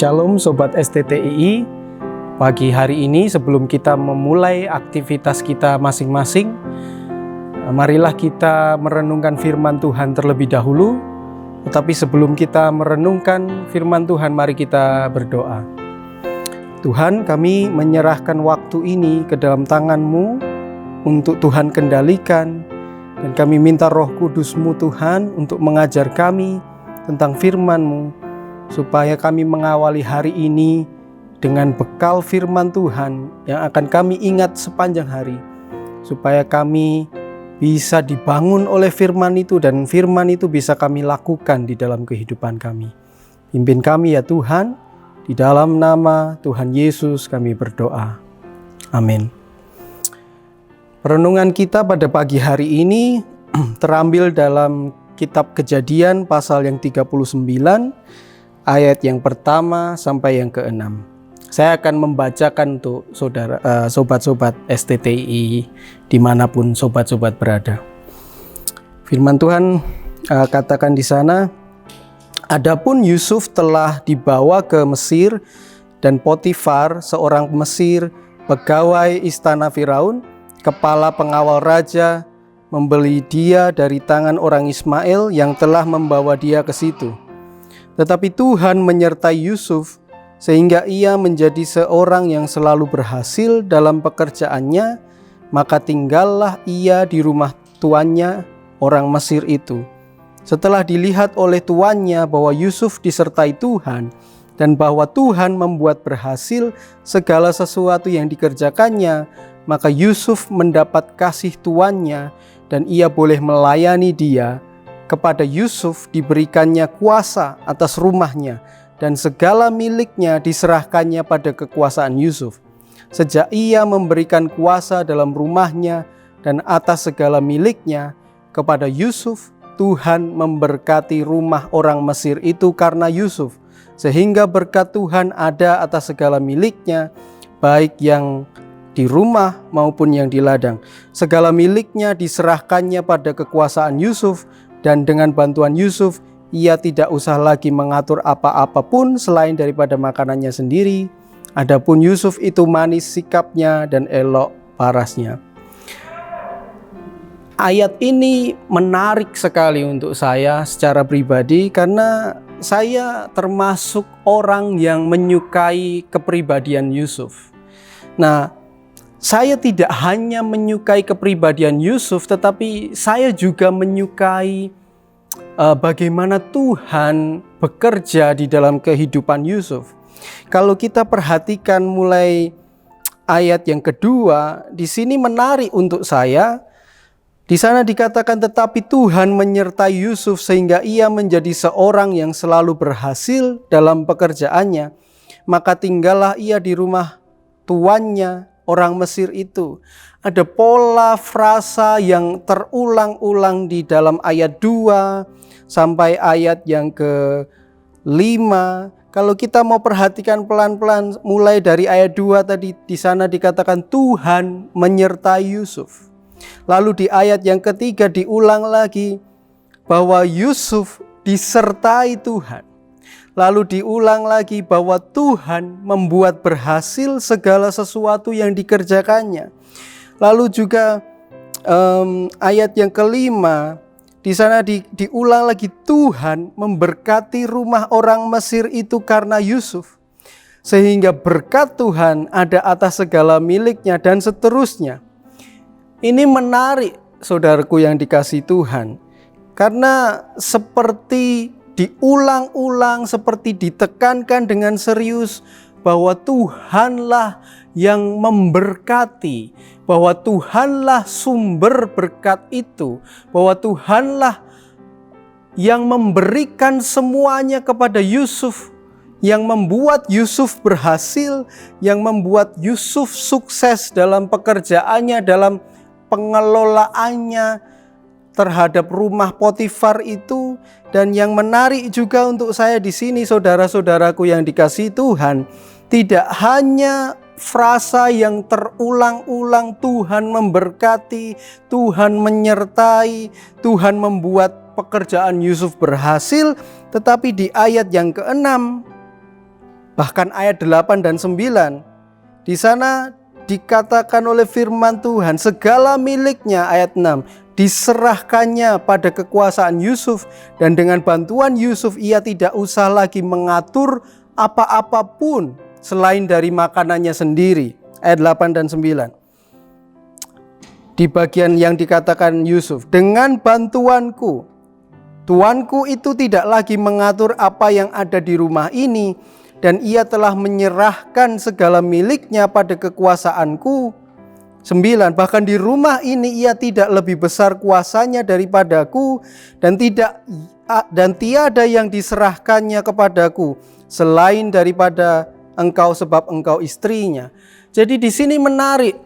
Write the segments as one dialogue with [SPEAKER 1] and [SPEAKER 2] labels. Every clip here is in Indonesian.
[SPEAKER 1] Shalom Sobat STTII. Pagi hari ini sebelum kita memulai aktivitas kita masing-masing, marilah kita merenungkan firman Tuhan terlebih dahulu. Tetapi sebelum kita merenungkan firman Tuhan, mari kita berdoa. Tuhan, kami menyerahkan waktu ini ke dalam tangan-Mu untuk Tuhan kendalikan. Dan kami minta Roh Kudus-Mu Tuhan untuk mengajar kami tentang firman-Mu, supaya kami mengawali hari ini dengan bekal firman Tuhan yang akan kami ingat sepanjang hari, supaya kami bisa dibangun oleh firman itu dan firman itu bisa kami lakukan di dalam kehidupan kami. Pimpin kami ya Tuhan, di dalam nama Tuhan Yesus kami berdoa. Amin. Renungan kita pada pagi hari ini terambil dalam kitab Kejadian pasal yang 39, ayat yang pertama sampai yang ke-6. Saya akan membacakan untuk sobat-sobat STTI dimanapun sobat-sobat berada. Firman Tuhan katakan di sana, adapun Yusuf telah dibawa ke Mesir dan Potifar, seorang Mesir, pegawai istana Firaun, kepala pengawal raja, membeli dia dari tangan orang Ismail yang telah membawa dia ke situ. Tetapi Tuhan menyertai Yusuf sehingga ia menjadi seorang yang selalu berhasil dalam pekerjaannya, maka tinggallah ia di rumah tuannya orang Mesir itu. Setelah dilihat oleh tuannya bahwa Yusuf disertai Tuhan dan bahwa Tuhan membuat berhasil segala sesuatu yang dikerjakannya, maka Yusuf mendapat kasih tuannya dan ia boleh melayani dia. Kepada Yusuf diberikannya kuasa atas rumahnya dan segala miliknya diserahkannya pada kekuasaan Yusuf. Sejak ia memberikan kuasa dalam rumahnya dan atas segala miliknya kepada Yusuf, Tuhan memberkati rumah orang Mesir itu karena Yusuf, sehingga berkat Tuhan ada atas segala miliknya, baik yang di rumah maupun yang di ladang. Segala miliknya diserahkannya pada kekuasaan Yusuf, dan dengan bantuan Yusuf ia tidak usah lagi mengatur apa-apa pun selain daripada makanannya sendiri. Adapun Yusuf itu manis sikapnya dan elok parasnya. Ayat ini menarik sekali untuk saya secara pribadi karena saya termasuk orang yang menyukai kepribadian Yusuf. Nah, saya tidak hanya menyukai kepribadian Yusuf, tetapi saya juga menyukai bagaimana Tuhan bekerja di dalam kehidupan Yusuf. Kalau kita perhatikan mulai ayat yang kedua, di sini menarik untuk saya. Di sana dikatakan, tetapi Tuhan menyertai Yusuf sehingga ia menjadi seorang yang selalu berhasil dalam pekerjaannya, maka tinggallah ia di rumah tuannya orang Mesir itu. Ada pola frasa yang terulang-ulang di dalam ayat 2 sampai ayat yang ke-5. Kalau kita mau perhatikan pelan-pelan mulai dari ayat 2 tadi, di sana dikatakan Tuhan menyertai Yusuf. Lalu di ayat yang ketiga diulang lagi bahwa Yusuf disertai Tuhan. Lalu diulang lagi bahwa Tuhan membuat berhasil segala sesuatu yang dikerjakannya. Lalu juga ayat yang kelima, di sana diulang lagi Tuhan memberkati rumah orang Mesir itu karena Yusuf. Sehingga berkat Tuhan ada atas segala miliknya dan seterusnya. Ini menarik saudaraku yang dikasihi Tuhan. Karena seperti diulang-ulang, seperti ditekankan dengan serius bahwa Tuhanlah yang memberkati, bahwa Tuhanlah sumber berkat itu, bahwa Tuhanlah yang memberikan semuanya kepada Yusuf, yang membuat Yusuf berhasil, yang membuat Yusuf sukses dalam pekerjaannya, dalam pengelolaannya terhadap rumah Potifar itu. Dan yang menarik juga untuk saya di sini, saudara-saudaraku yang dikasihi Tuhan, tidak hanya frasa yang terulang-ulang Tuhan memberkati, Tuhan menyertai, Tuhan membuat pekerjaan Yusuf berhasil, tetapi di ayat yang ke-6 Bahkan ayat 8 dan 9, di sana dikatakan oleh firman Tuhan, segala miliknya, ayat 6, diserahkannya pada kekuasaan Yusuf, dan dengan bantuan Yusuf ia tidak usah lagi mengatur apa-apapun selain dari makanannya sendiri. Ayat 8 dan 9. Di bagian yang dikatakan Yusuf, dengan bantuanku, tuanku itu tidak lagi mengatur apa yang ada di rumah ini, dan ia telah menyerahkan segala miliknya pada kekuasaanku. 9. Bahkan di rumah ini ia tidak lebih besar kuasanya daripadaku, dan tiada yang diserahkannya kepadaku selain daripada engkau, sebab engkau istrinya. Jadi di sini menarik,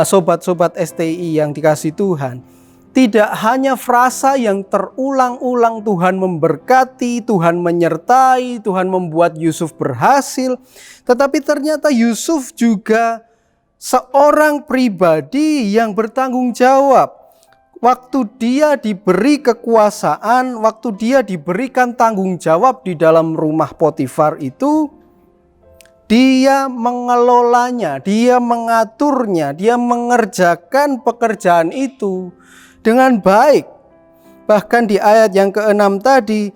[SPEAKER 1] sobat-sobat STI yang dikasih Tuhan. Tidak hanya frasa yang terulang-ulang Tuhan memberkati, Tuhan menyertai, Tuhan membuat Yusuf berhasil, tetapi ternyata Yusuf juga seorang pribadi yang bertanggung jawab. Waktu dia diberi kekuasaan, waktu dia diberikan tanggung jawab di dalam rumah Potifar itu, dia mengelolanya, dia mengaturnya, dia mengerjakan pekerjaan itu dengan baik. Bahkan di ayat yang ke-6 tadi,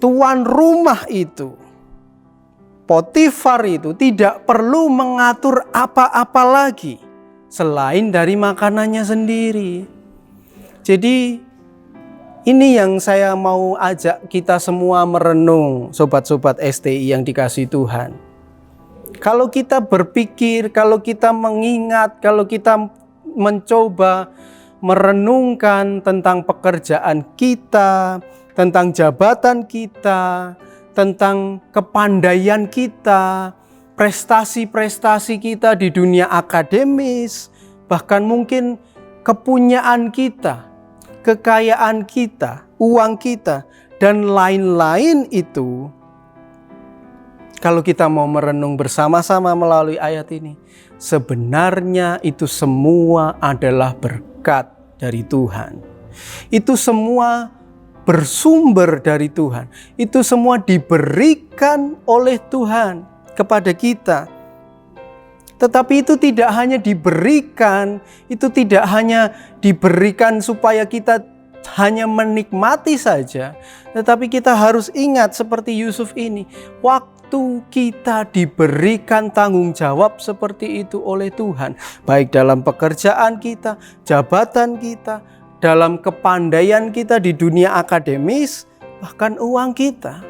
[SPEAKER 1] tuan rumah itu, Potifar itu, tidak perlu mengatur apa-apa lagi selain dari makanannya sendiri. Jadi ini yang saya mau ajak kita semua merenung, sobat-sobat STI yang dikasih Tuhan. Kalau kita berpikir, kalau kita mengingat, kalau kita mencoba merenungkan tentang pekerjaan kita, tentang jabatan kita, tentang kepandaian kita, prestasi-prestasi kita di dunia akademis, bahkan mungkin kepunyaan kita, kekayaan kita, uang kita, dan lain-lain itu, kalau kita mau merenung bersama-sama melalui ayat ini, sebenarnya itu semua adalah berkat dari Tuhan. Itu semua bersumber dari Tuhan. Itu semua diberikan oleh Tuhan kepada kita. Tetapi itu tidak hanya diberikan, itu tidak hanya diberikan supaya kita hanya menikmati saja, tetapi kita harus ingat seperti Yusuf ini, waktu kita diberikan tanggung jawab seperti itu oleh Tuhan, baik dalam pekerjaan kita, jabatan kita, dalam kepandaian kita di dunia akademis, bahkan uang kita,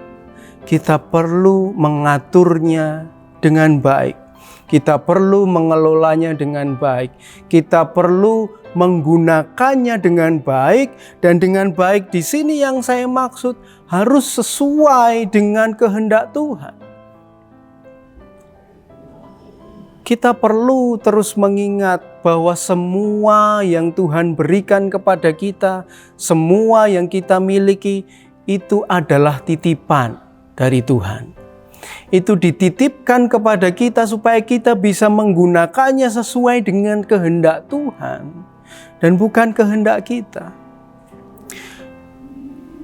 [SPEAKER 1] kita perlu mengaturnya dengan baik. Kita perlu mengelolanya dengan baik. Kita perlu menggunakannya dengan baik, dan dengan baik di sini yang saya maksud harus sesuai dengan kehendak Tuhan. Kita perlu terus mengingat bahwa semua yang Tuhan berikan kepada kita, semua yang kita miliki itu adalah titipan dari Tuhan. Itu dititipkan kepada kita supaya kita bisa menggunakannya sesuai dengan kehendak Tuhan dan bukan kehendak kita.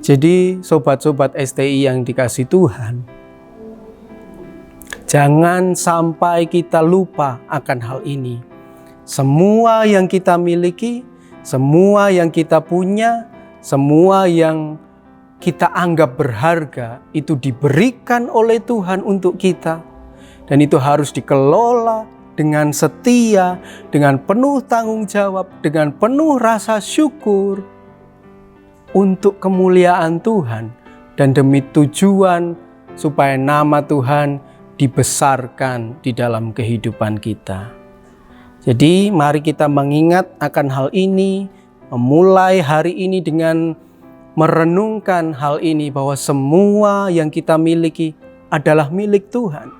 [SPEAKER 1] Jadi sobat-sobat STI yang dikasih Tuhan, jangan sampai kita lupa akan hal ini. Semua yang kita miliki, semua yang kita punya, semua yang kita anggap berharga, itu diberikan oleh Tuhan untuk kita. Dan itu harus dikelola dengan setia, dengan penuh tanggung jawab, dengan penuh rasa syukur untuk kemuliaan Tuhan dan demi tujuan supaya nama Tuhan dibesarkan di dalam kehidupan kita. Jadi mari kita mengingat akan hal ini, memulai hari ini dengan merenungkan hal ini, bahwa semua yang kita miliki adalah milik Tuhan.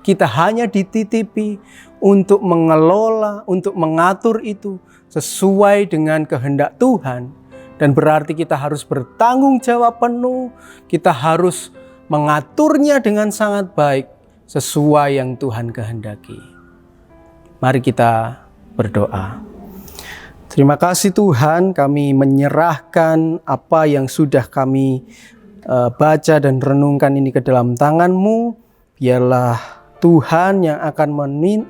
[SPEAKER 1] Kita hanya dititipi untuk mengelola, untuk mengatur itu sesuai dengan kehendak Tuhan. Dan berarti kita harus bertanggung jawab penuh, kita harus mengaturnya dengan sangat baik sesuai yang Tuhan kehendaki. Mari kita berdoa. Terima kasih Tuhan, kami menyerahkan apa yang sudah kami baca dan renungkan ini ke dalam tangan-Mu. biarlah Tuhan yang akan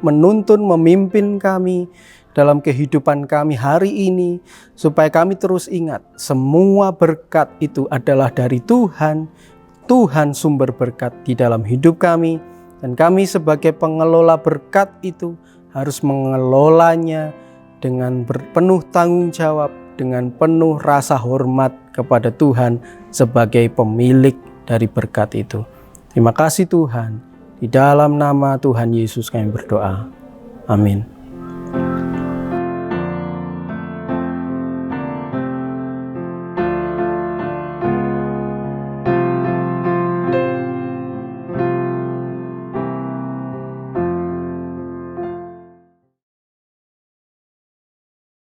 [SPEAKER 1] menuntun, memimpin kami dalam kehidupan kami hari ini, supaya kami terus ingat semua berkat itu adalah dari Tuhan. Tuhan sumber berkat di dalam hidup kami, dan kami sebagai pengelola berkat itu harus mengelolanya dengan penuh tanggung jawab, dengan penuh rasa hormat kepada Tuhan sebagai pemilik dari berkat itu. Terima kasih Tuhan. Di dalam nama Tuhan Yesus kami berdoa. Amin.